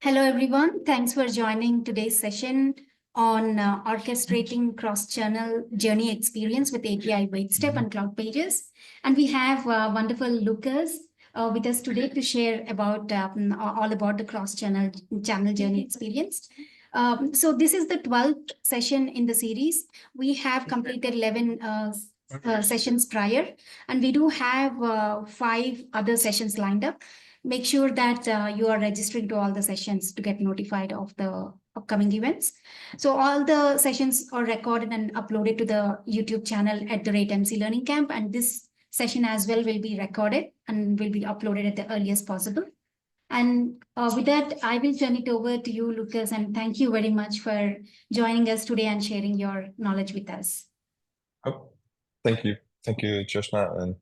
Hello, everyone. Thanks for joining today's session on orchestrating cross-channel journey experience with API Waitstep and Cloud Pages. And we have wonderful Lucas with us today to share about all about the cross-channel journey experience. So this is the 12th session in the series. We have completed 11 sessions prior, and we do have 5 other sessions lined up. Make sure that you are registering to all the sessions to get notified of the upcoming events. So all the sessions are recorded and uploaded to the YouTube channel at the rate MC Learning Camp. And this session as well will be recorded and will be uploaded at the earliest possible. And with that, I will turn it over to you, Lucas, and thank you very much for joining us today and sharing your knowledge with us. Oh, thank you. Thank you, Joshna, and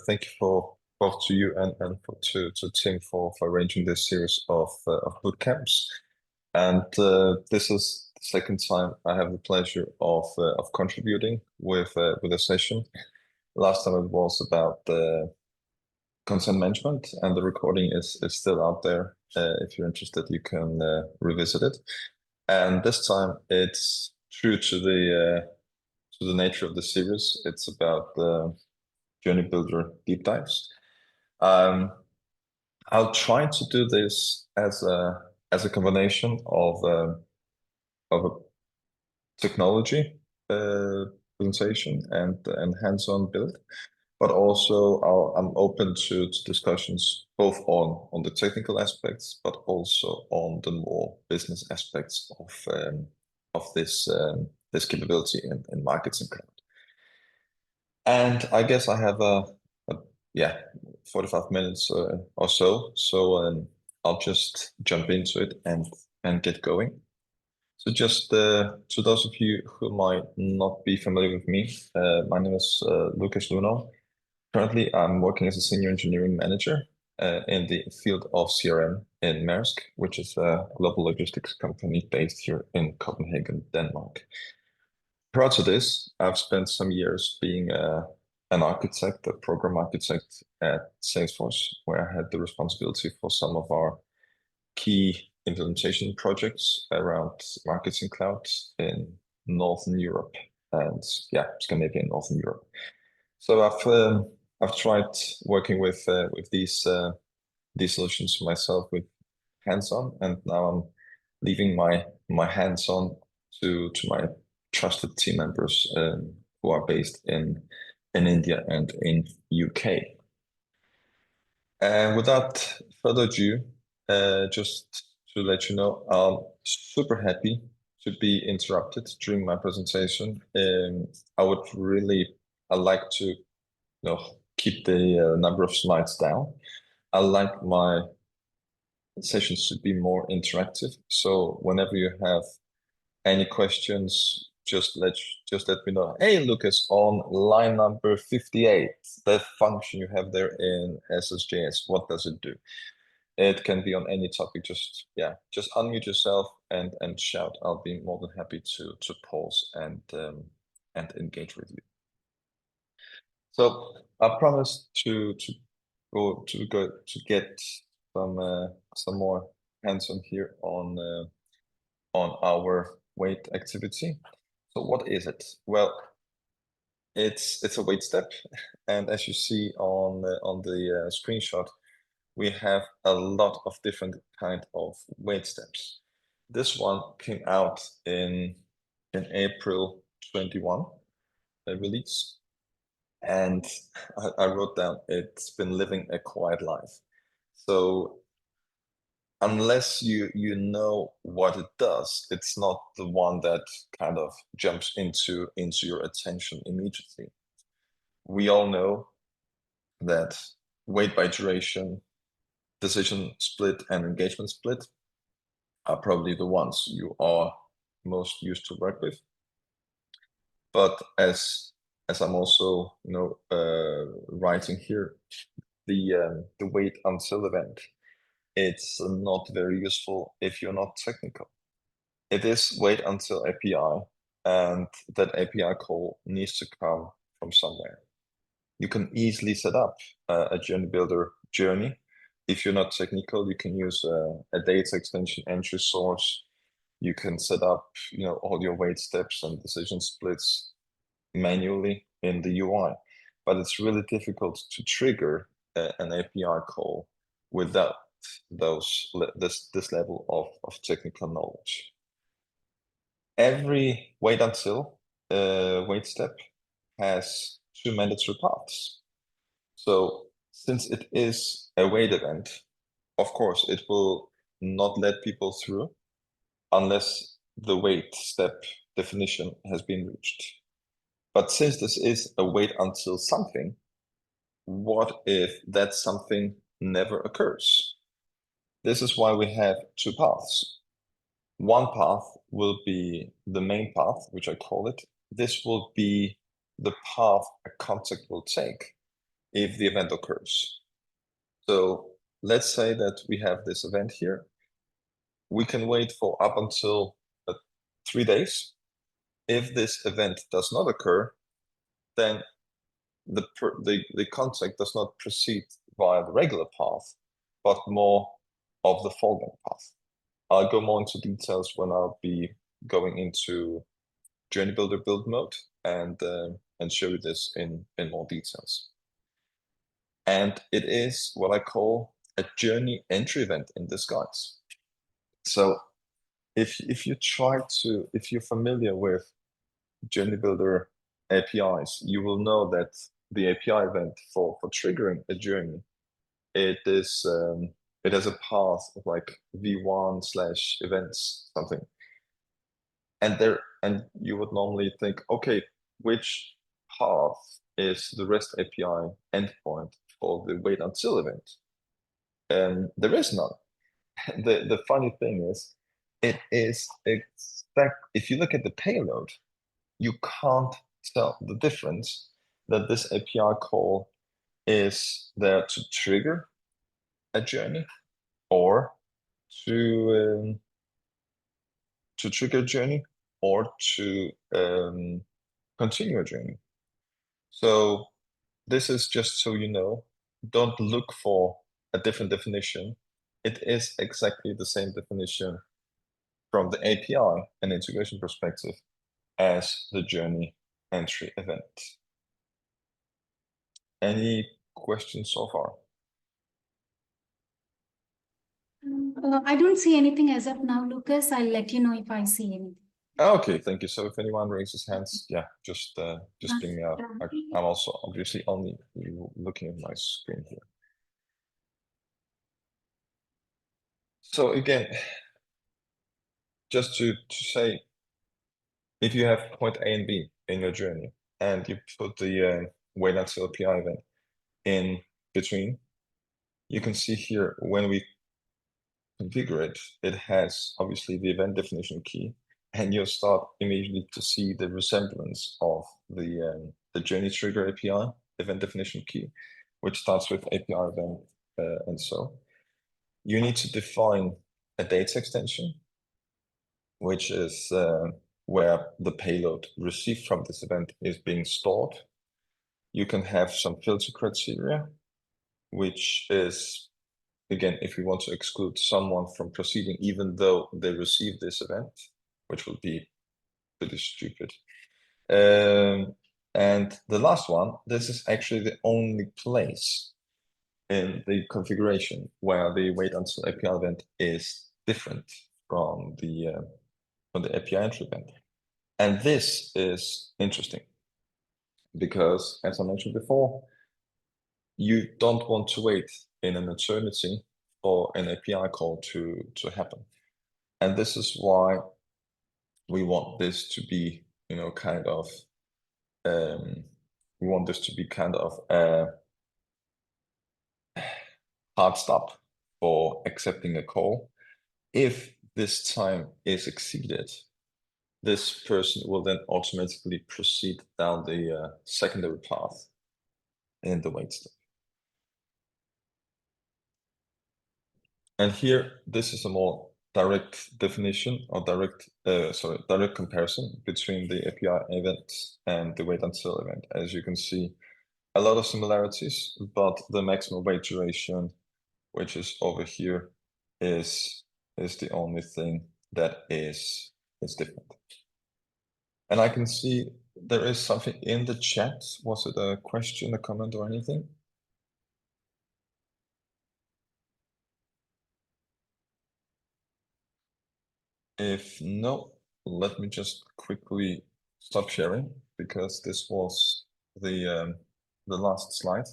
thank you for both to you and to Tim for arranging this series of boot camps. And this is the second time I have the pleasure of contributing with a session. Last time it was about content management, and the recording is still out there. If you're interested, you can revisit it. And this time it's true to the nature of the series. It's about the Journey Builder deep dives. I'll try to do this as a combination of a technology presentation and hands-on build, but also I'm open to discussions both on the technical aspects, but also on the more business aspects of this capability in marketing cloud. And I guess I have 45 minutes or so. So I'll just jump into it and get going. So just to those of you who might not be familiar with me, my name is Lucas Luno. Currently, I'm working as a senior engineering manager in the field of CRM in Maersk, which is a global logistics company based here in Copenhagen, Denmark. Prior to this, I've spent some years being an architect, a program architect at Salesforce, where I had the responsibility for some of our key implementation projects around marketing cloud in Northern Europe and Scandinavia and Northern Europe. So I've tried working with these solutions myself with hands-on, and now I'm leaving my hands-on to my trusted team members who are based in India and in UK. And without further ado, just to let you know, I'm super happy to be interrupted during my presentation. I like to keep the number of slides down. I like my sessions to be more interactive. So whenever you have any questions, just let me know. Hey, Lucas, on line number 58, the function you have there in SSJS, what does it do? It can be on any topic. Just unmute yourself and shout. I'll be more than happy to pause and engage with you. So I promised to get some more hands-on here on our wait activity. So what is it? Well, it's a wait step, and as you see on the screenshot, we have a lot of different kind of wait steps. This one came out in April 21, a release, and I wrote down it's been living a quiet life. So unless you know what it does, it's not the one that kind of jumps into your attention immediately. We all know that wait by duration, decision split, and engagement split are probably the ones you are most used to work with. But as I'm also writing here, the wait until event, it's not very useful if you're not technical. It is wait until API, and that API call needs to come from somewhere. You can easily set up a journey builder journey if you're not technical, you can use a data extension entry source. You can set up, all your wait steps and decision splits manually in the UI, but it's really difficult to trigger an API call without this level of technical knowledge. Every wait until wait step has two mandatory paths. So since it is a wait event, of course, it will not let people through unless the wait step definition has been reached. But since this is a wait until something, what if that something never occurs? This is why we have two paths. One path will be the main path, which I call it. This will be the path a contact will take if the event occurs. So let's say that we have this event here. We can wait for up until 3 days. If this event does not occur, then the contact does not proceed via the regular path, but more of the fallback path. I'll go more into details when I'll be going into Journey Builder build mode and show you this in more details. And it is what I call a journey entry event in disguise. So if you're familiar with Journey Builder APIs, you will know that the API event for triggering a journey, it has a path of like v1/events something, and you would normally think, okay, which path is the REST API endpoint for the wait until event? There is none. The funny thing is, it is if you look at the payload, you can't tell the difference that this API call is there to trigger a journey or to trigger a journey or to continue a journey. So this is just so you know, don't look for a different definition. It is exactly the same definition from the API and integration perspective as the journey entry event. Any questions so far? I don't see anything as of now, Lucas. I'll let you know if I see anything. Okay, thank you. So if anyone raises hands, yeah, just bring me out. I'm also obviously only looking at my screen here. So again, just to say, if you have point A and B in your journey and you put the wait until API event in between, you can see here when we configure it, it has obviously the event definition key, and you'll start immediately to see the resemblance of the journey trigger API event definition key, which starts with API event and so. You need to define a data extension, which is where the payload received from this event is being stored. You can have some filter criteria, which is, again, if you want to exclude someone from proceeding, even though they received this event, which would be pretty stupid. And the last one, this is actually the only place in the configuration where the wait until API event is different from the API entry event. And this is interesting because, as I mentioned before, you don't want to wait in an eternity for an API call to happen. And this is why we want this to be, kind of, we want this to be kind of a hard stop for accepting a call. If this time is exceeded, this person will then automatically proceed down the secondary path in the wait step. And here, this is a more direct definition or direct comparison between the API event and the wait until event. As you can see, a lot of similarities, but the maximum wait duration which is over here, is the only thing that is different. And I can see there is something in the chat. Was it a question, a comment, or anything? If no, let me just quickly stop sharing, because this was the last slide,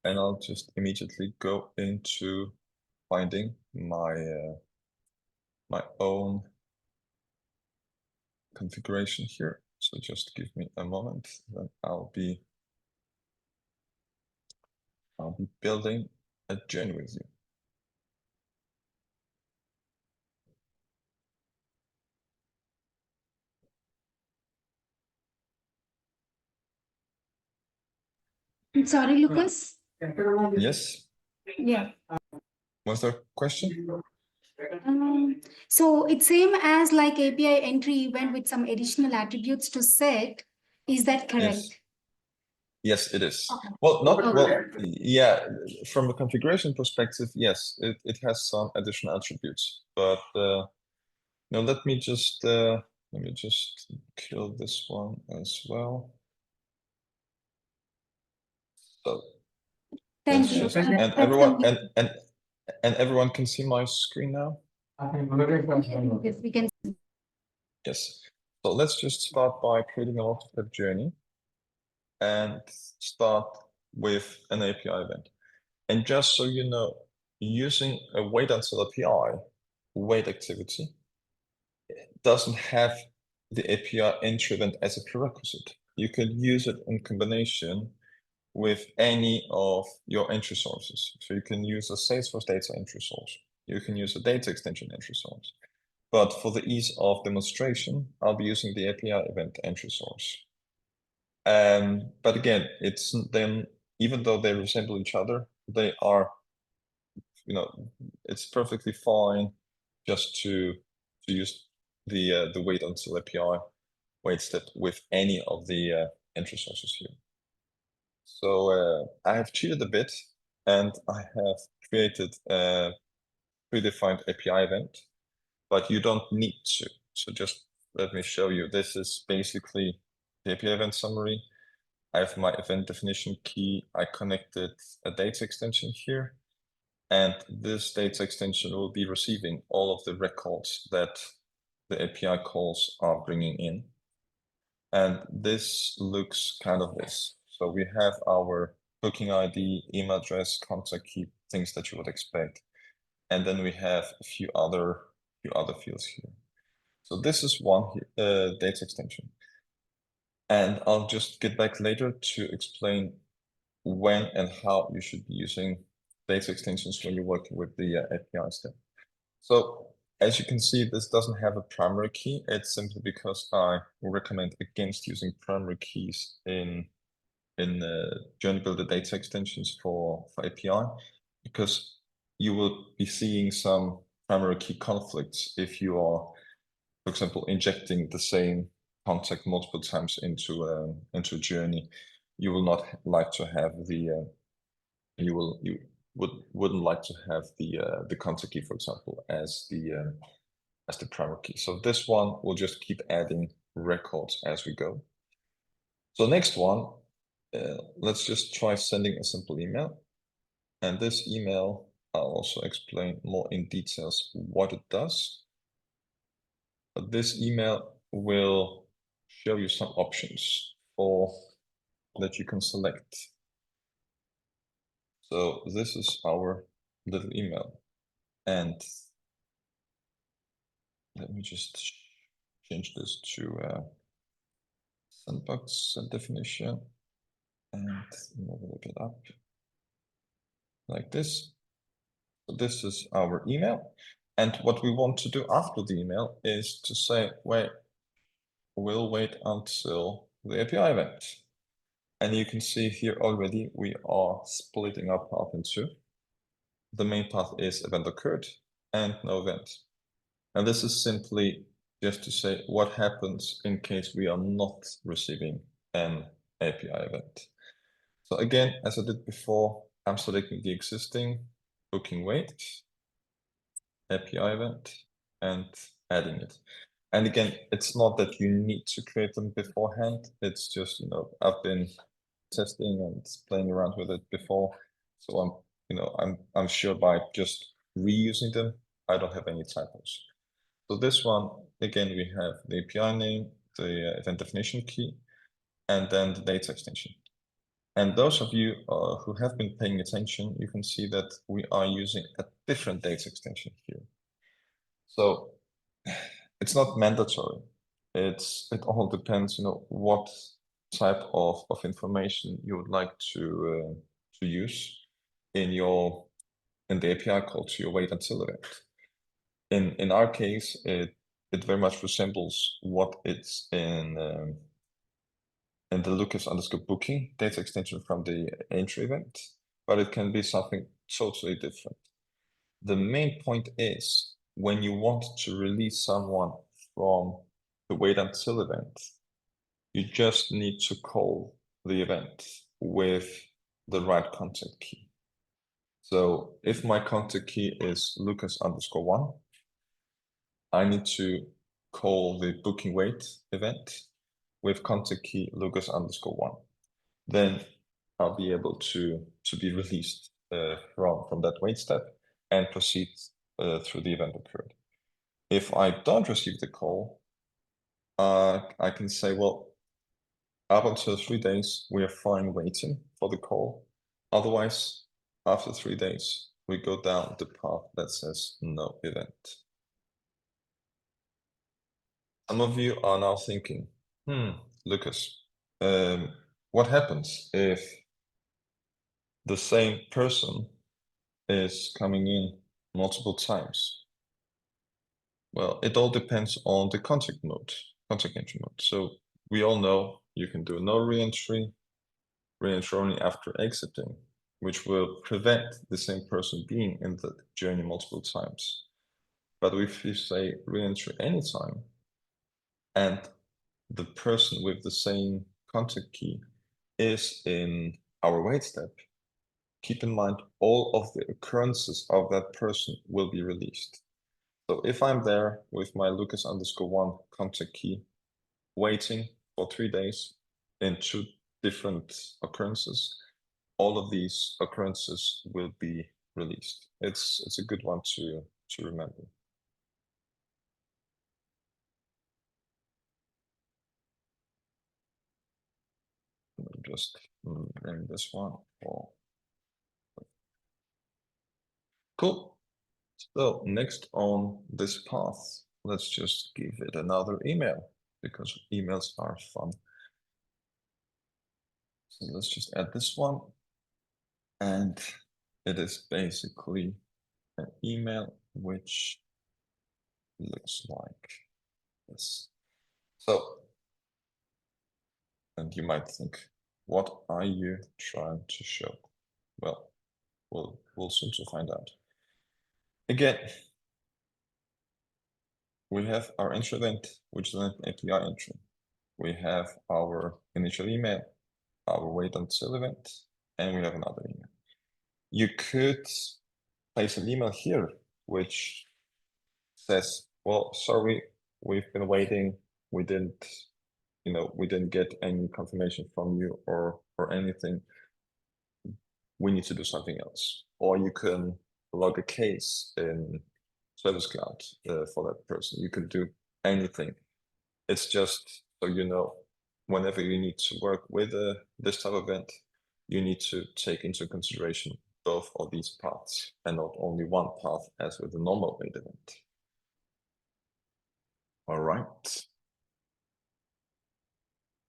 and I'll just immediately go into finding my my own configuration here. So just give me a moment, then I'll be building a journey with you. Sorry, Lucas. Yes, Yeah. was there a question? So it's same as like API entry event with some additional attributes to set. Is that correct? Yes, it is. Okay. Well, not Okay. well, yeah, from a configuration perspective, yes, it has some additional attributes, but now let me just kill this one as well. So Thank let's you. just and everyone and everyone can see my screen now? Yes, we can. Yes. So let's just start by creating a multi-step journey and start with an API event. And just so you know, using a wait until API wait activity doesn't have the API entry event as a prerequisite. You can use it in combination with any of your entry sources. So you can use a Salesforce data entry source. You can use a data extension entry source. But for the ease of demonstration, I'll be using the API event entry source. But again, it's then, even though they resemble each other, they are, it's perfectly fine just to use the wait until API wait step with any of the entry sources here. So I have cheated a bit, and I have created a predefined API event, but you don't need to. So just let me show you. This is basically the API event summary. I have my event definition key. I connected a data extension here, and this data extension will be receiving all of the records that the API calls are bringing in. And this looks kind of this. So we have our booking ID, email address, contact key, things that you would expect. And then we have a few other fields here. So this is one data extension. And I'll just get back later to explain when and how you should be using data extensions when you're working with the API step. So as you can see, this doesn't have a primary key. It's simply because I recommend against using primary keys in Journey Builder data extensions for API, because you will be seeing some primary key conflicts if you are, for example, injecting the same contact multiple times into a journey. You will not like to have the you wouldn't like to have the contact key, for example, as the primary key. So this one will just keep adding records as we go. So next one, let's just try sending a simple email. And this email, I'll also explain more in details what it does. But this email will show you some options that you can select. So this is our little email. And let me just change this to sandbox definition and move a little bit up like this. So this is our email. And what we want to do after the email is to say, wait, we'll wait until the API event. And you can see here already we are splitting our path in two. The main path is event occurred and no event. And this is simply just to say what happens in case we are not receiving an API event. So again, as I did before, I'm selecting the existing booking wait, API event, and adding it. And again, it's not that you need to create them beforehand. It's just, I've been testing and playing around with it before. So I'm sure by just reusing them, I don't have any typos. So this one, again, we have the API name, the event definition key, and then the data extension. And those of you who have been paying attention, you can see that we are using a different data extension here. So it's not mandatory. It all depends, what type of information you would like to use in the API call to your wait until event. In our case, it very much resembles what it's in the Lucas_booking data extension from the entry event, but it can be something totally different. The main point is when you want to release someone from the wait until event, you just need to call the event with the right contact key. So if my contact key is Lucas_1, I need to call the booking wait event with contact key Lucas_1. Then I'll be able to be released from that wait step and proceed through the event occurred. If I don't receive the call, I can say, well, up until 3 days, we are fine waiting for the call. Otherwise, after 3 days, we go down the path that says no event. Some of you are now thinking, Lucas, what happens if the same person is coming in multiple times? Well, it all depends on the contact entry mode. So we all know you can do no re-entry only after exiting, which will prevent the same person being in the journey multiple times. But if you say re-entry anytime, and the person with the same contact key is in our wait step, keep in mind all of the occurrences of that person will be released. So if I'm there with my Lucas_1 contact key, waiting for 3 days in 2 different occurrences, all of these occurrences will be released. It's a good one to remember. Just name this one. Cool. So next on this path, let's just give it another email because emails are fun. So let's just add this one. And it is basically an email which looks like this. So, and you might think, what are you trying to show? Well, we'll soon to find out. Again, we have our entry event, which is an API entry. We have our initial email, our wait until event, and we have another email. You could place an email here, which says, well, sorry, we've been waiting. We didn't get any confirmation from you or anything. We need to do something else. Or you can log a case in Service Cloud for that person. You can do anything. It's just so you know, whenever you need to work with this type of event, you need to take into consideration both of these paths and not only one path as with the normal wait event. All right.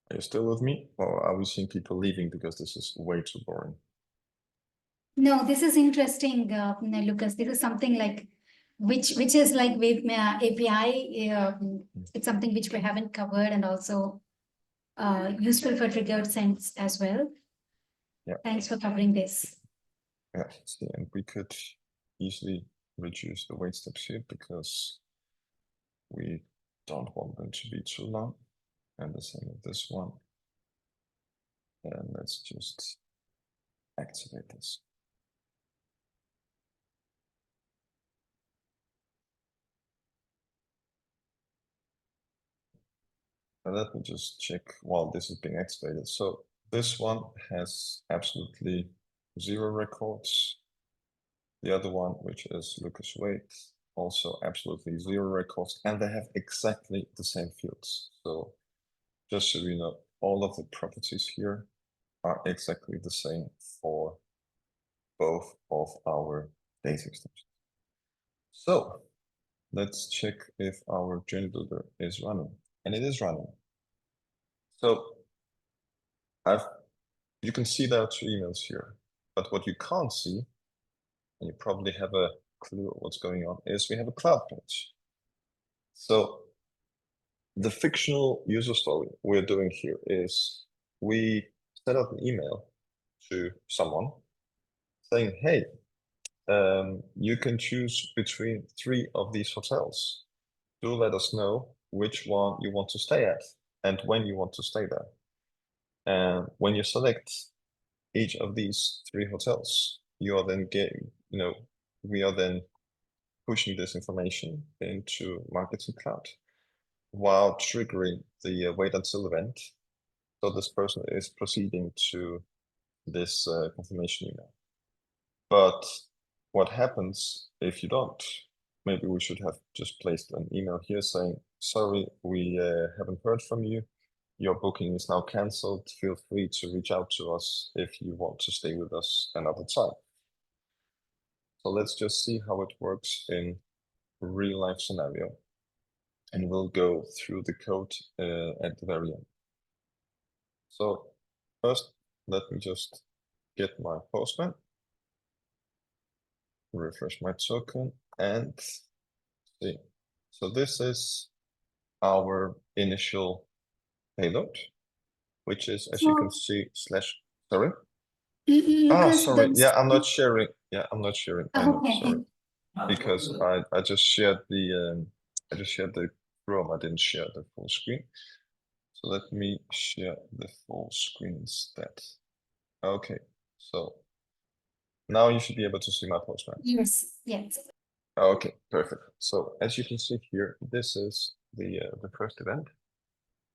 Are you still with me, or are we seeing people leaving because this is way too boring? No, this is interesting, Lucas. This is something like which is like with API. It's something which we haven't covered, and also useful for triggered sense as well. Yeah. Thanks for covering this. Yeah, see, and we could easily reduce the wait steps here because we don't want them to be too long. And the same with this one. And let's just activate this. And let me just check while this is being activated. So this one has absolutely 0 records. The other one, which is Lucas Wade, also absolutely 0 records, and they have exactly the same fields. So just so you know, all of the properties here are exactly the same for both of our data extensions. So let's check if our journey builder is running, and it is running. So you can see there are 2 emails here, but what you can't see, and you probably have a clue of what's going on, is we have a cloud page. So the fictional user story we're doing here is we set up an email to someone saying, hey, you can choose between 3 of these hotels. Do let us know which one you want to stay at and when you want to stay there. And when you select each of these 3 hotels, you are then we are then pushing this information into Marketing Cloud while triggering the wait until event. So this person is proceeding to this confirmation email. But what happens if you don't? Maybe we should have just placed an email here saying, sorry, we haven't heard from you. Your booking is now cancelled. Feel free to reach out to us if you want to stay with us another time. So let's just see how it works in real life scenario. And we'll go through the code at the very end. So first, let me just get my postman, refresh my token, and see. So this is our initial payload, which is, as you can see, sorry? Lucas, Sorry. Yeah, I'm not sharing. Yeah, I'm not sharing. I know, Okay. sorry. Because I just shared the Chrome. I didn't share the full screen. So let me share the full screen instead. Okay, so now you should be able to see my postman. Yes, yes. Okay, perfect. So as you can see here, this is the first event,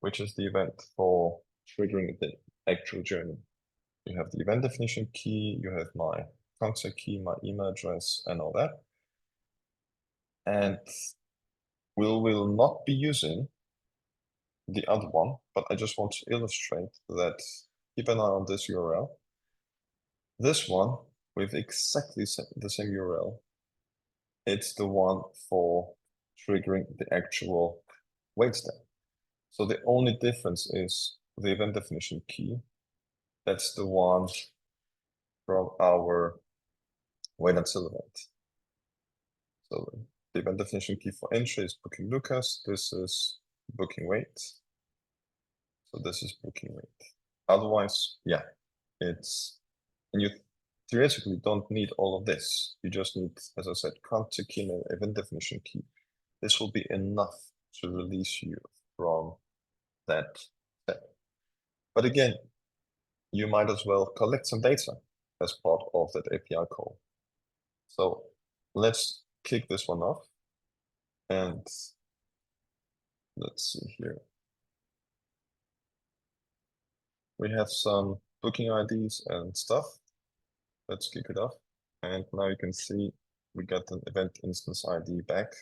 which is the event for triggering the actual journey. You have the event definition key, you have my contact key, my email address, and all that. And we will not be using the other one, but I just want to illustrate that keep an eye on this URL. This one with exactly the same URL, it's the one for triggering the actual wait step. So the only difference is the event definition key. That's the one from our wait until event. So the event definition key for entry is booking Lucas. This is booking wait. So this is booking wait. Otherwise, yeah, and you theoretically don't need all of this. You just need, as I said, contact key and event definition key. This will be enough to release you from that step. But again, you might as well collect some data as part of that API call. So let's kick this one off. And let's see here. We have some booking IDs and stuff. Let's kick it off. And now you can see we got an event instance ID back,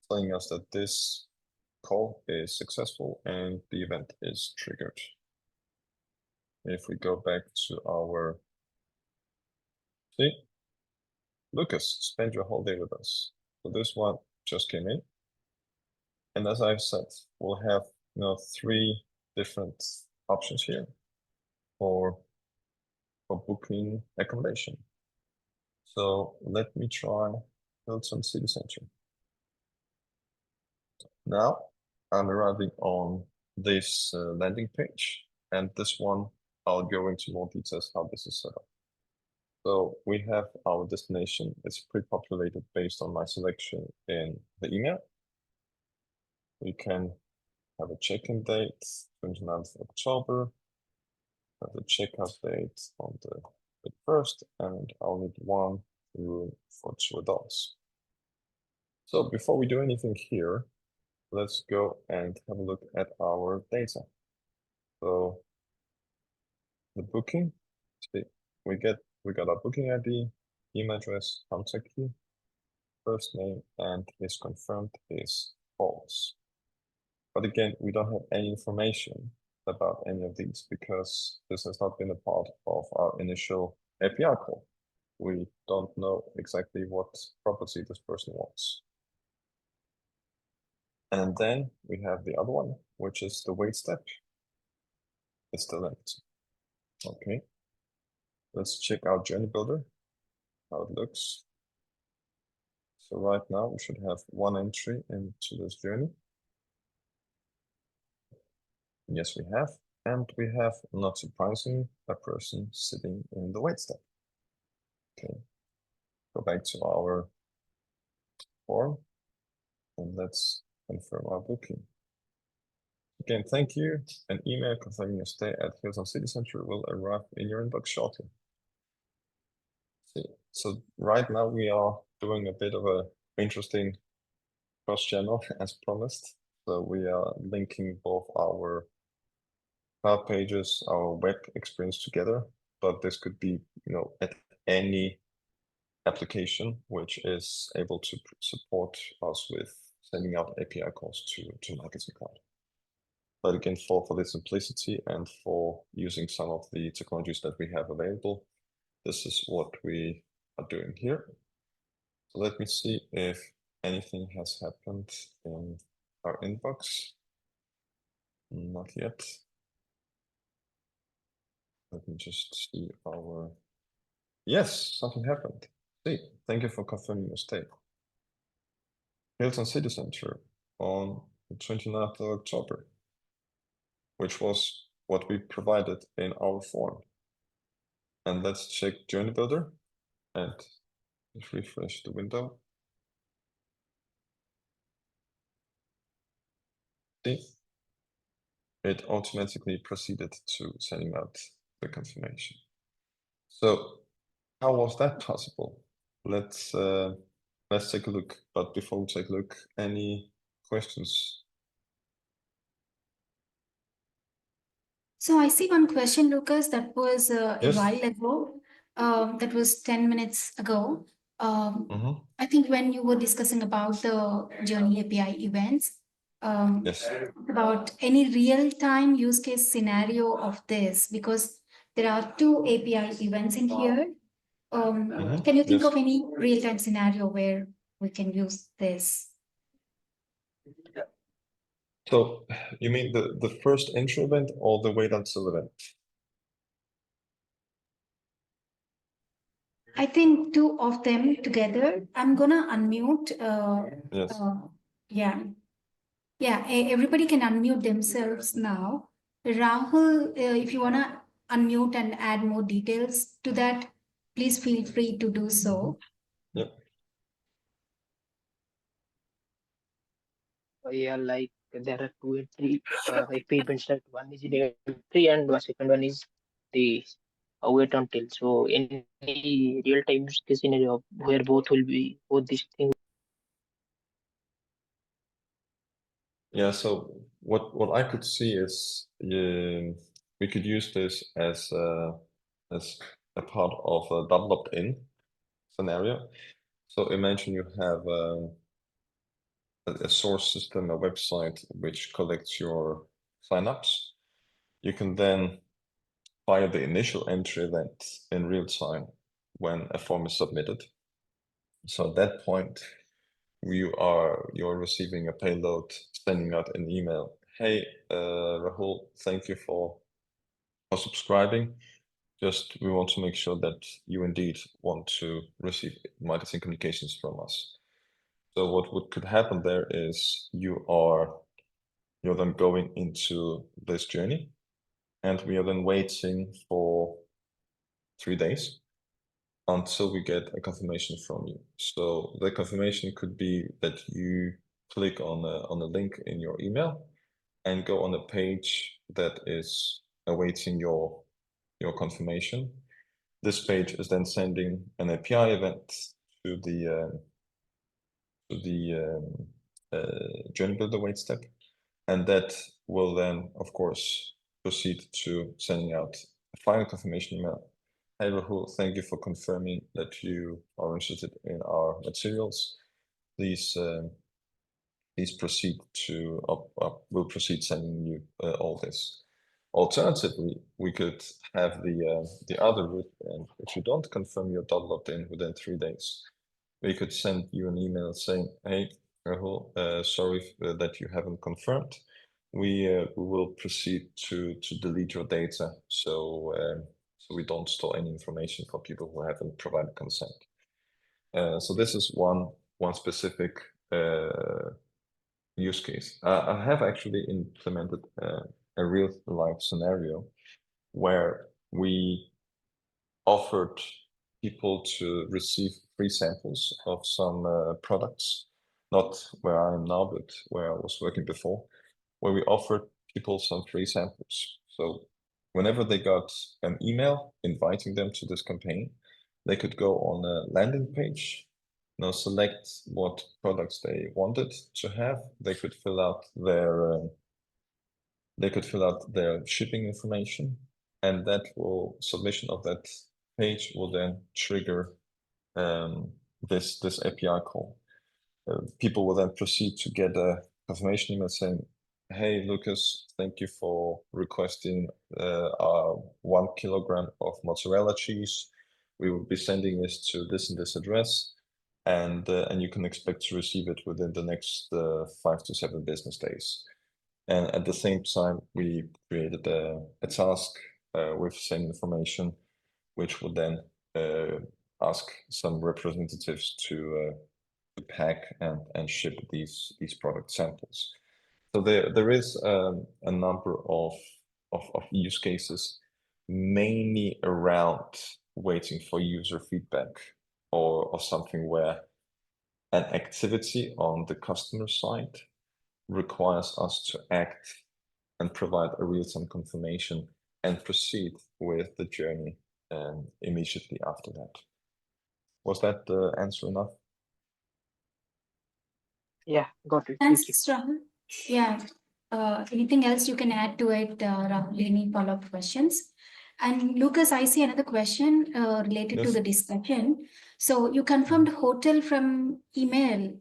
telling us that this call is successful and the event is triggered. If we go back to our, see, Lucas, spend your whole day with us. So this one just came in. And as I've said, we'll have 3 different options here for booking accommodation. So let me try Hilton City Center. Now I'm arriving on this landing page, and this one I'll go into more details how this is set up. So we have our destination. It's pre-populated based on my selection in the email. We can have a check-in date, 29th of October, have the checkout date on the 1st, and I'll need 1 room for 2 adults. So before we do anything here, let's go and have a look at our data. So the booking, see, we got our booking ID, email address, contact key, first name, and is confirmed is false. But again, we don't have any information about any of these because this has not been a part of our initial API call. We don't know exactly what property this person wants. And then we have the other one, which is the wait step. It's still empty. Okay. Let's check our journey builder, how it looks. So right now we should have one entry into this journey. Yes, we have. And we have, not surprising, a person sitting in the wait step. Okay. Go back to our form and let's confirm our booking. Again, thank you. An email confirming your stay at Hilton City Center will arrive in your inbox shortly. See, so right now we are doing a bit of a interesting cross-channel as promised. So we are linking both our cloud pages, our web experience together, but this could be, at any application which is able to support us with sending out API calls to Marketing Cloud. But again, for the simplicity and for using some of the technologies that we have available, this is what we are doing here. So let me see if anything has happened in our inbox. Not yet. Let me just see our... Yes, something happened. See, thank you for confirming your stay. Hilton City Center on the 29th of October, which was what we provided in our form. And let's check Journey Builder and let's refresh the window. See, it automatically proceeded to sending out the confirmation. So how was that possible? Let's take a look. But before we take a look, any questions? So I see one question, Lucas, that was a Yes. while ago. That was 10 minutes ago. Mm-hmm. I think when you were discussing about the Journey API events, Yes. about any real-time use case scenario of this, because there are two API events in here. Can you think Yes. of any real-time scenario where we can use this? So you mean the first intro event or the wait until event? I think two of them together. I'm gonna unmute. Yes. Yeah. Yeah, everybody can unmute themselves now. Rahul, if you wanna unmute and add more details to that, please feel free to do so. Yep. Yeah, like there are two entry payments that one is in entry and the second one is the wait until. So any real time use case scenario where both will be both these things. Yeah, so what I could see is we could use this as a part of a double opt-in scenario. So imagine you have a source system, a website which collects your signups. You can then fire the initial entry event in real time when a form is submitted. So at that point, you're receiving a payload, sending out an email. Hey, Rahul, thank you for subscribing. Just we want to make sure that you indeed want to receive marketing communications from us. So what could happen there is you're then going into this journey, and we are then waiting for 3 days until we get a confirmation from you. So the confirmation could be that you click on a link in your email and go on a page that is awaiting your confirmation. This page is then sending an API event to the journey builder wait step. And that will then, of course, proceed to sending out a final confirmation email. Hey, Rahul, thank you for confirming that you are interested in our materials. Please proceed to, we'll proceed sending you all this. Alternatively, we could have the other route, and if you don't confirm you're logged in within 3 days, we could send you an email saying, hey, Rahul, sorry that you haven't confirmed. We will proceed to delete your data, so we don't store any information for people who haven't provided consent. So this is one specific use case. I have actually implemented a real life scenario where we offered people to receive free samples of some products, not where I am now, but where I was working before, where we offered people some free samples. So whenever they got an email inviting them to this campaign, they could go on a landing page, select what products they wanted to have. They could fill out their shipping information, and submission of that page will then trigger this API call. People will then proceed to get a confirmation email saying, hey, Lucas, thank you for requesting our 1 kilogram of mozzarella cheese. We will be sending this to this and this address, and you can expect to receive it within the next 5 to 7 business days. And at the same time, we created a task with same information, which would then ask some representatives to pack and ship these product samples. So there is a number of use cases, mainly around waiting for user feedback or something where an activity on the customer side requires us to act and provide a real-time confirmation and proceed with the journey immediately after that. Was that the answer enough? Yeah, got it. Thank you. Thanks, Rahul. Yeah. Anything else you can add to it, Rahul? Any follow-up questions? And Lucas, I see another question related to Yes. the discussion. So you confirmed hotel from email.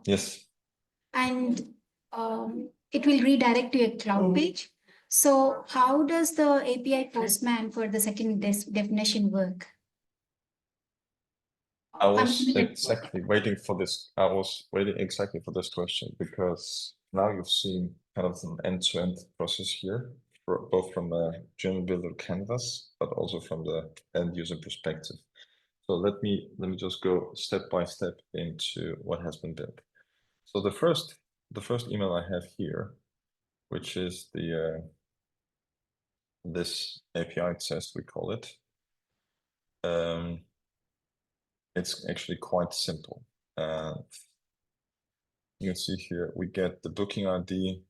Yes. And it will redirect to a cloud page. So how does the API postman for the second definition work? I was exactly waiting for this. I was waiting exactly for this question, because now you've seen kind of an end-to-end process here, both from a journal builder canvas, but also from the end user perspective. So let me just go step by step into what has been built. So the first email I have here, which is this API test, we call it. It's actually quite simple. You can see here we get the booking ID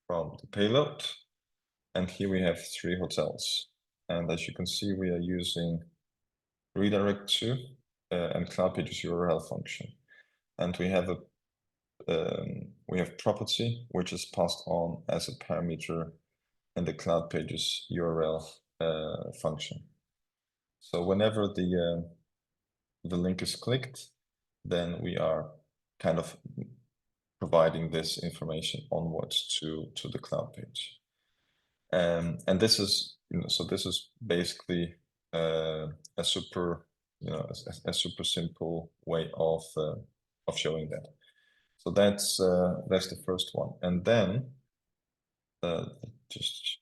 from the payload, and here we have 3 hotels. And as you can see, we are using redirect to and Cloud Pages URL function, and we have property which is passed on as a parameter in the Cloud Pages URL function. So whenever the link is clicked, then we are kind of providing this information onwards to the cloud page. And this is, so this is basically a super, a super simple way of showing that. So that's the first one. And then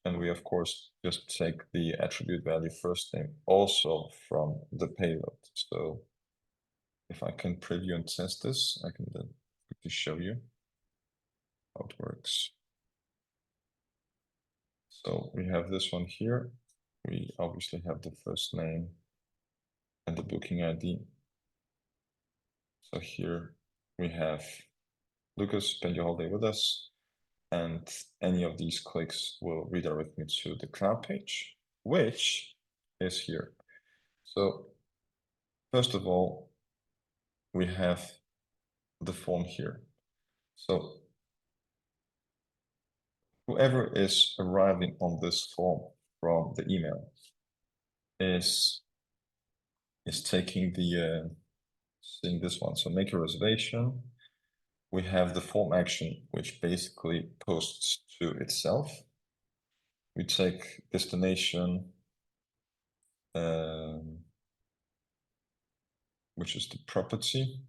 we of course just take the attribute value first name also from the payload. So if I can preview and test this, I can then quickly show you how it works. So we have this one here. We obviously have the first name and the booking ID. So here we have Lucas, spend your holiday with us. And any of these clicks will redirect me to the cloud page, which is here. So first of all, we have the form here. So whoever is arriving on this form from the email is taking the seeing this one. So make a reservation. We have the form action, which basically posts to itself. We take destination, which is the property.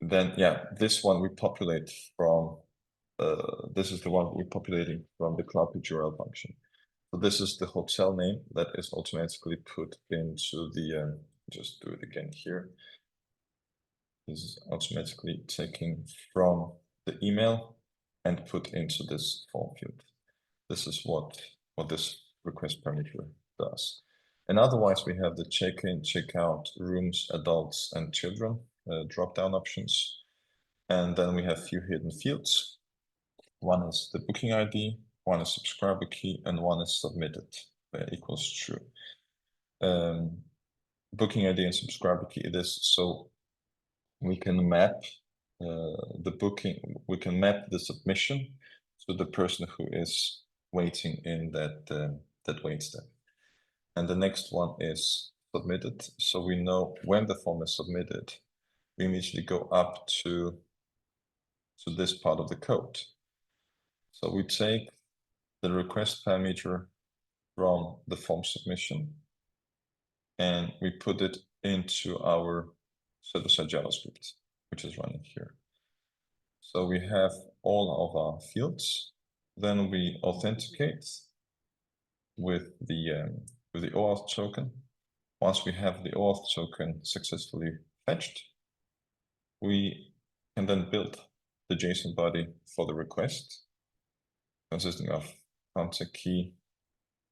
Then, yeah, this one we populate from, this is the one we're populating from the Cloud Page URL function. So this is the hotel name that is automatically put into the, just do it again here. This is automatically taken from the email and put into this form field. This is what this request parameter does. And otherwise, we have the check-in, check-out, rooms, adults, and children drop-down options. And then we have a few hidden fields. One is the booking ID, one is subscriber key, and one is submitted equals true. Booking ID and subscriber key, it is so we can map the booking, we can map the submission to the person who is waiting in that wait step. And the next one is submitted. So we know when the form is submitted, we immediately go up to this part of the code. So we take the request parameter from the form submission and we put it into our server-side JavaScript, which is running here. So we have all of our fields. Then we authenticate with the OAuth token. Once we have the OAuth token successfully fetched, we can then build the JSON body for the request, consisting of contact key,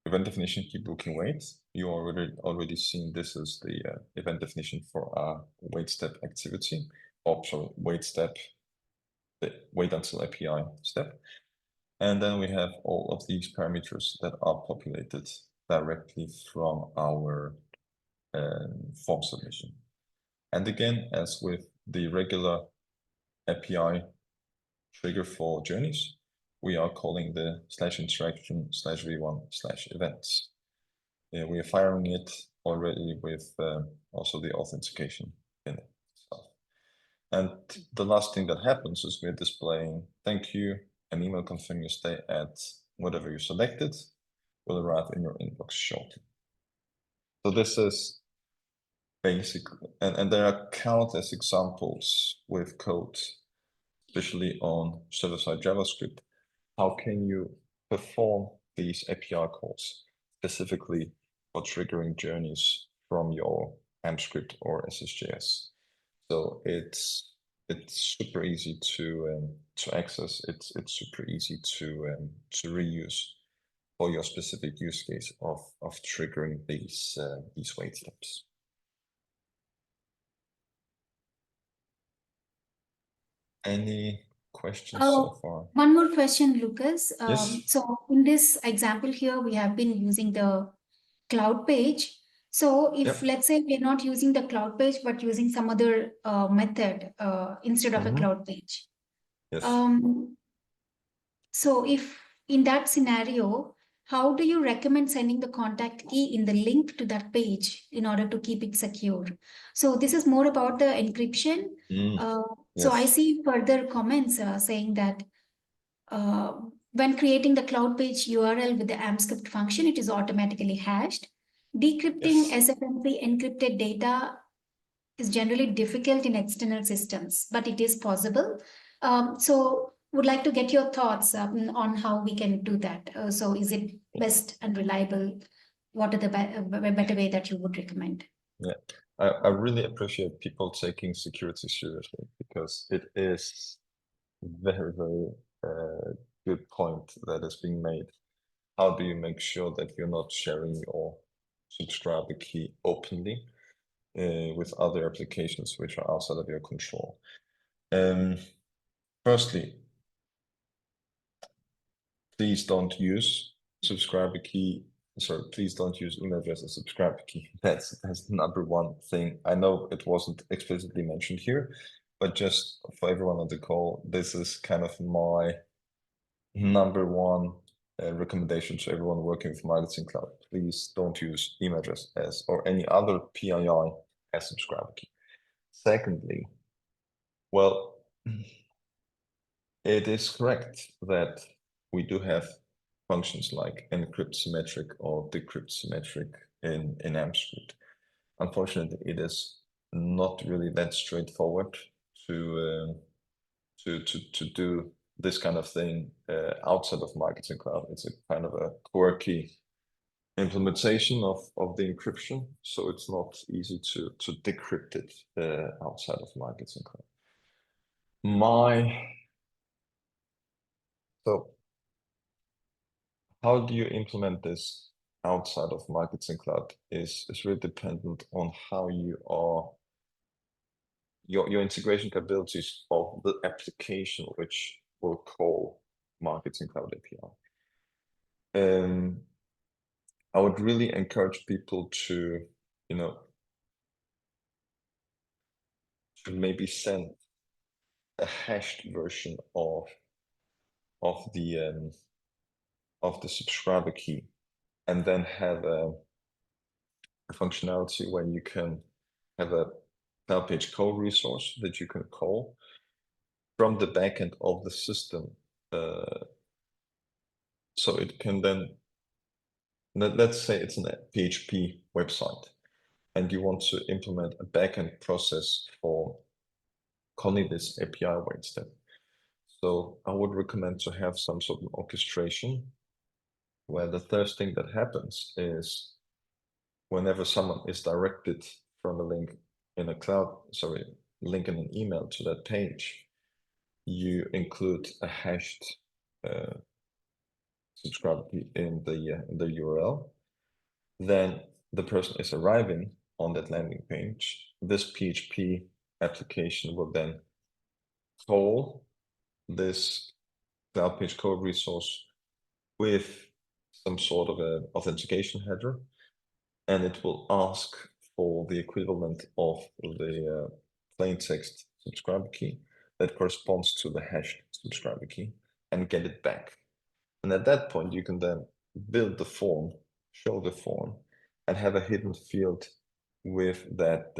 event definition key, booking wait. You already seen this is the event definition for our wait step activity, or sorry, wait step, the wait until API step. And then we have all of these parameters that are populated directly from our form submission. And again, as with the regular API trigger for journeys, we are calling the /interaction/v1/events. We are firing it already with also the authentication in it. And the last thing that happens is we're displaying thank you, an email confirming your stay at whatever you selected will arrive in your inbox shortly. So this is basically, and there are countless examples with code, especially on server-side JavaScript. How can you perform these API calls specifically for triggering journeys from your AMP script or SSJS? So it's super easy to access. It's super easy to reuse for your specific use case of triggering these wait steps. Any questions so far? One more question, Lucas. Yes. So in this example here, we have been using the cloud page. So if let's say we're not using the cloud page, but using some other method instead of a cloud page. Yes. So if in that scenario, how do you recommend sending the contact key in the link to that page in order to keep it secure? So this is more about the encryption. So I see further comments saying that when creating the cloud page URL with the AMP script function, it is automatically hashed. Decrypting SFMP encrypted data is generally difficult in external systems, but it is possible. So would like to get your thoughts on how we can do that. So is it best and reliable? What are the better way that you would recommend? Yeah, I really appreciate people taking security seriously because it is very, very good point that is being made. How do you make sure that you're not sharing your subscriber key openly with other applications which are outside of your control? Firstly, please don't use subscriber key sorry, please don't use email address as subscriber key. That's the number one thing. I know it wasn't explicitly mentioned here, but just for everyone on the call, this is kind of my number one recommendation to everyone working with Marketing Cloud. Please don't use email address as or any other PII as subscriber key. Secondly, well, it is correct that we do have functions like encrypt symmetric or decrypt symmetric in AmpScript. Unfortunately, it is not really that straightforward to do this kind of thing outside of Marketing Cloud. It's a kind of a quirky implementation of the encryption, so it's not easy to decrypt it outside of Marketing Cloud. So how do you implement this outside of Marketing Cloud is really dependent on how you are your integration capabilities of the application which will call Marketing Cloud API. I would really encourage people to, to maybe send a hashed version of the subscriber key, and then have a functionality where you can have a cloud page call resource that you can call from the backend of the system. So it can then, let's say it's a PHP website, and you want to implement a backend process for calling this API wait step. So I would recommend to have some sort of orchestration where the first thing that happens is whenever someone is directed from a link in link in an email to that page, you include a hashed subscriber key in the URL. Then the person is arriving on that landing page. This PHP application will then call this cloud page code resource with some sort of a authentication header, and it will ask for the equivalent of the plain text subscriber key that corresponds to the hashed subscriber key and get it back. And at that point, you can then build the form, show the form, and have a hidden field with that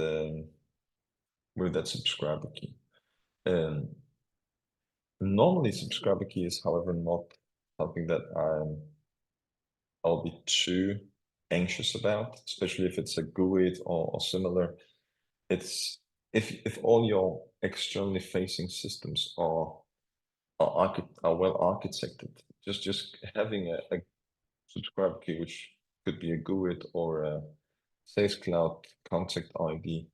subscriber key. Normally, subscriber key is, however, not something that I'll be too anxious about, especially if it's a GUID or similar. It's if all your externally facing systems are well architected, just having a subscriber key, which could be a GUID or a Sales Cloud contact ID,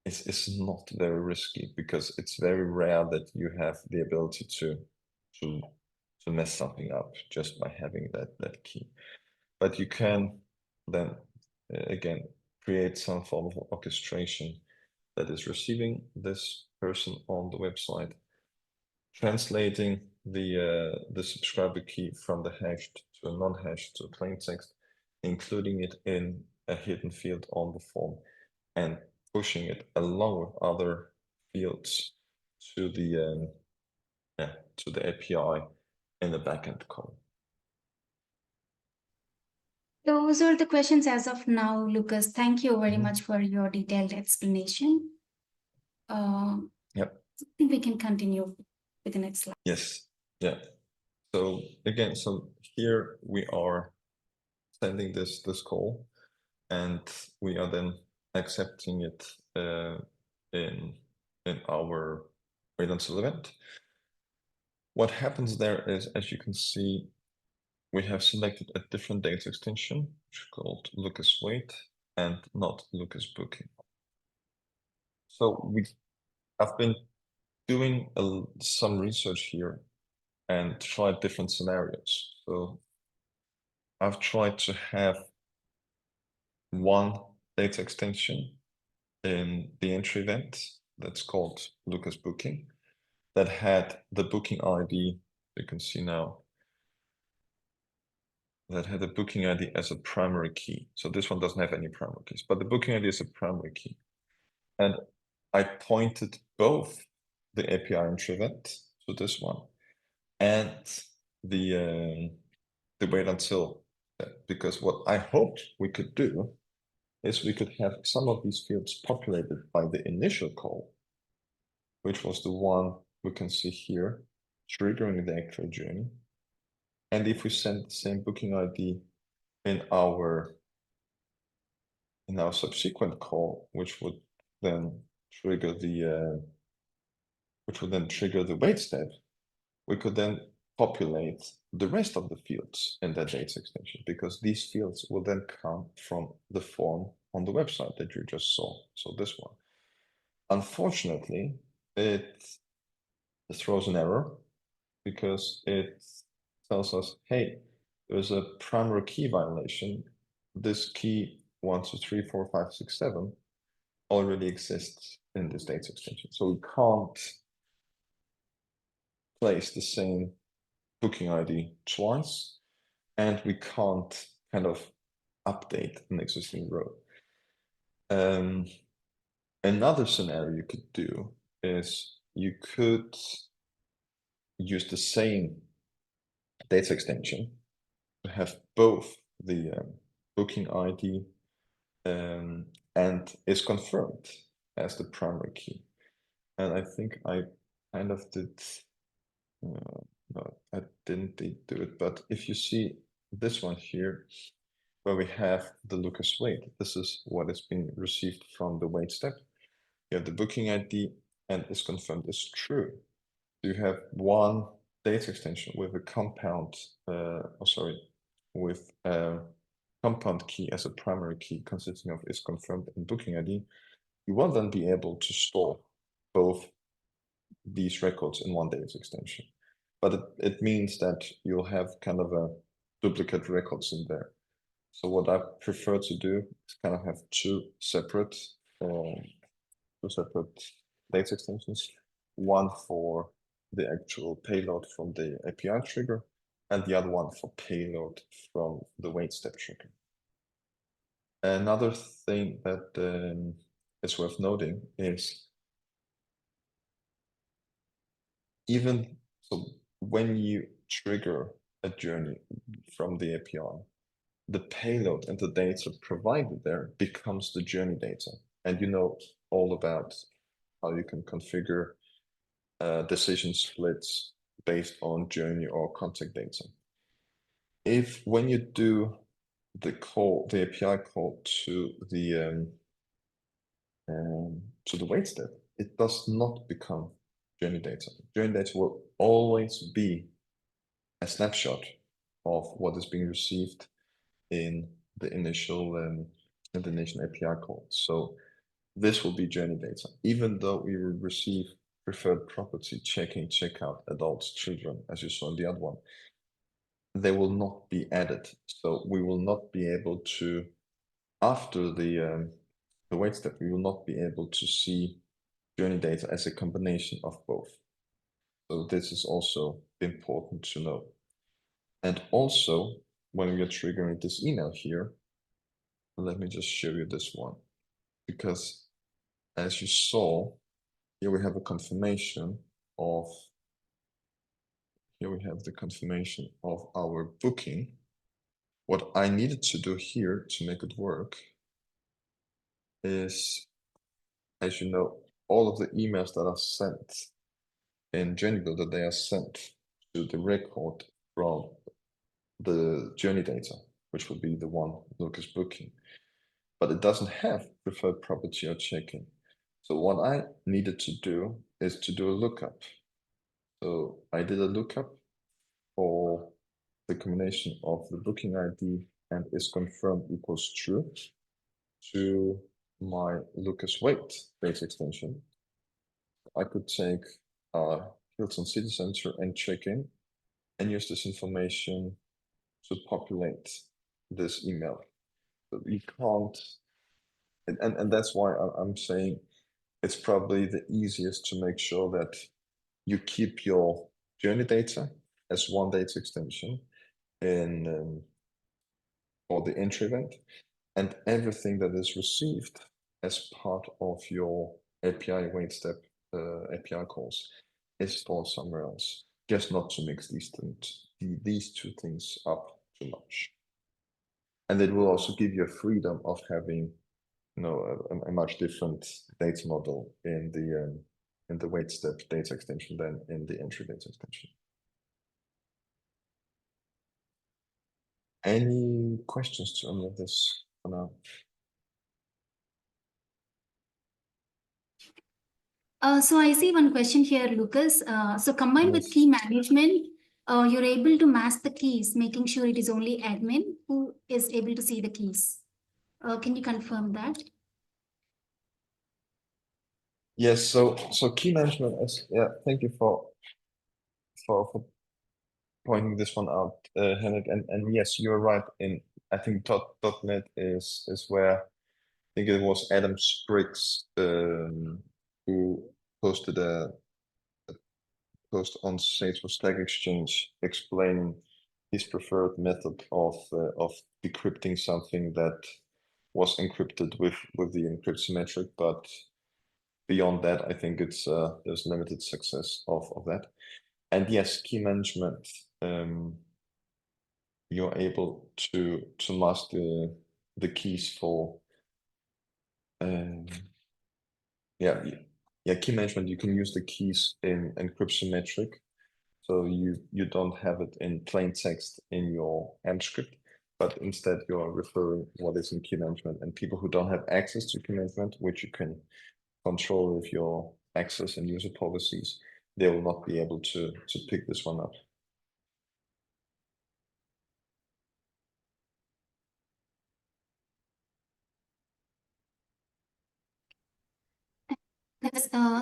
is not very risky, because it's very rare that you have the ability to mess something up just by having that key. But you can then again create some form of orchestration that is receiving this person on the website, translating the subscriber key from the hashed to a non-hashed to a plain text, including it in a hidden field on the form, and pushing it along with other fields to the API in the backend call. Those are the questions as of now, Lucas. Thank you very much for your detailed explanation. Yep. I think we can continue with the next slide. Yes. Yeah. So again, here we are sending this call, and we are then accepting it in our wait until event. What happens there is, as you can see, we have selected a different data extension, which is called Lucas Wait and not Lucas Booking. So I've been doing some research here and tried different scenarios. So I've tried to have one data extension in the entry event that's called Lucas Booking, that had the booking ID you can see now that had a booking ID as a primary key. So this one doesn't have any primary keys, but the booking ID is a primary key. And I pointed both the API entry event, so this one, and the wait until step, because what I hoped we could do is we could have some of these fields populated by the initial call, which was the one we can see here, triggering the actual journey. And if we send the same booking ID in our subsequent call, which would then trigger the wait step, we could then populate the rest of the fields in that data extension, because these fields will then come from the form on the website that you just saw. So this one. Unfortunately, it throws an error because it tells us, hey, there's a primary key violation. This key 1, 2, 3, 4, 5, 6, 7 already exists in this data extension. So we can't place the same booking ID twice, and we can't kind of update an existing row. Another scenario you could do is you could use the same data extension to have both the booking ID and is confirmed as the primary key. And I think I kind of did, no, I didn't do it, but if you see this one here, where we have the Lucas wait, this is what is being received from the wait step. You have the booking ID and is confirmed as true. You have one data extension with a compound, with a compound key as a primary key consisting of is confirmed and booking ID. You will then be able to store both these records in one data extension. But it means that you'll have kind of a duplicate records in there. So what I prefer to do is kind of have two separate data extensions, one for the actual payload from the API trigger, and the other one for payload from the wait step trigger. Another thing that is worth noting is even so when you trigger a journey from the API, the payload and the data provided there becomes the journey data. And you know all about how you can configure decision splits based on journey or contact data. If when you do the API call to the wait step, it does not become journey data. Journey data will always be a snapshot of what is being received in the initial API call. So this will be journey data, even though we will receive preferred property, check-in, check-out, adults, children, as you saw in the other one. They will not be added. So we will not be able to, after the wait step, we will not be able to see journey data as a combination of both. So this is also important to know. And also, when we are triggering this email here, let me just show you this one, because as you saw, here we have a confirmation of, here we have the confirmation of our booking. What I needed to do here to make it work is, as you know, all of the emails that are sent in Journey Builder, they are sent to the record from the journey data, which will be the one Lucas booking, but it doesn't have preferred property or check-in. So what I needed to do is to do a lookup. So I did a lookup for the combination of the booking ID and is confirmed equals true to my Lucas wait data extension. I could take Hilton City Center and check in and use this information to populate this email. But we can't, and that's why I'm saying it's probably the easiest to make sure that you keep your journey data as one data extension in or the entry event, and everything that is received as part of your API wait step API calls is stored somewhere else, just not to mix these two things up too much. And it will also give you a freedom of having, you know, a much different data model in the wait step data extension than in the entry data extension. Any questions to any of this for now? So I see one question here, Lucas. So combined with Yes. key management, you're able to mask the keys, making sure it is only admin who is able to see the keys. Can you confirm that? Yes, so key management is, yeah, thank you for pointing this one out, Henrik. And yes, you're right. I think .NET is where I think it was Adam Spriggs who posted a post on Salesforce Stack Exchange explaining his preferred method of decrypting something that was encrypted with the encryption metric, but beyond that, I think it's there's limited success of that. And yes, key management, you're able to mask the keys for key management. You can use the keys in encryption metric, so you don't have it in plain text in your AMP script, but instead you're referring what is in key management. And people who don't have access to key management, which you can control with your access and user policies, they will not be able to pick this one up.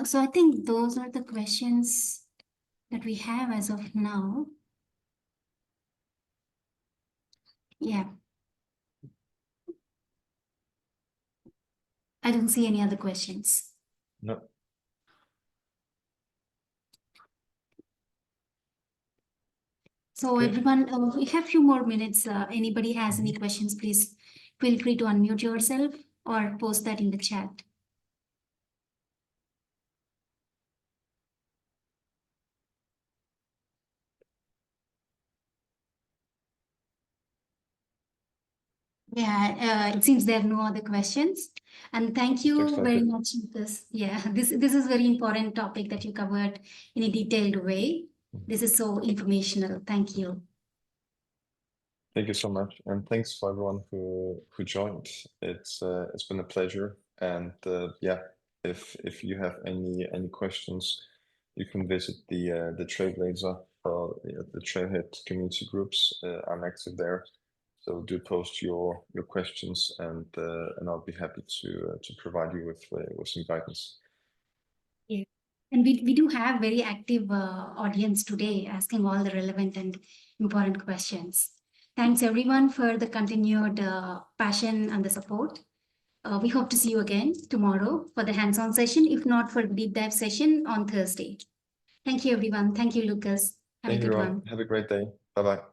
So I think those are the questions that we have as of now. Yeah. I don't see any other questions. No. So Okay. everyone, we have a few more minutes. Anybody has any questions, please feel free to unmute yourself or post that in the chat. Yeah, it seems there are no other questions. And thank you Looks like very it. much, Lucas. Yeah, this is a very important topic that you covered in a detailed way. This is so informational. Thank you. Thank you so much, and thanks for everyone who joined. It's been a pleasure, and yeah, if you have any questions, you can visit the Trailblazer or the Trailhead community groups. I'm active there, so do post your questions, and I'll be happy to provide you with some guidance. Yeah. And we do have very active audience today asking all the relevant and important questions. Thanks everyone for the continued passion and the support. We hope to see you again tomorrow for the hands-on session, if not for the deep dive session on Thursday. Thank you, everyone. Thank you, Lucas. Have Thank a you, good everyone. one. Have a great day. Bye-bye.